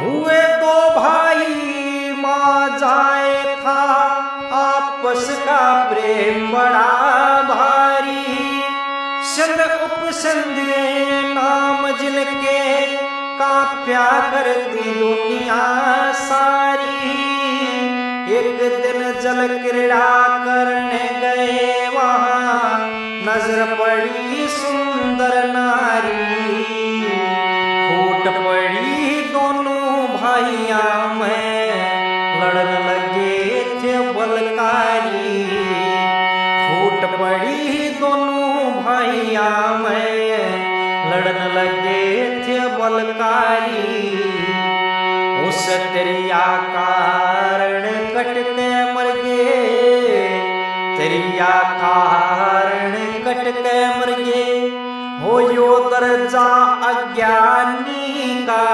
हुए दो भाई माँ जाए था आपस का प्रेम बड़ा भारी। संग उपसंग नाम जिनके काप्या करती दुनिया सारी। एक दिन जल क्रीड़ा करने गए वहाँ नजर पड़ी सुंदर नारी। फूट पड़ी दोनों भाइया में लड़ने लगे थे बलकारी। फूट पड़ी दोनों भाइया में लड़ने लगे थे बलकारी। उस तेरिया कारण कट के मर गए, तेरिया कारण कट के मर गए। हो यो दर्जा अज्ञानी का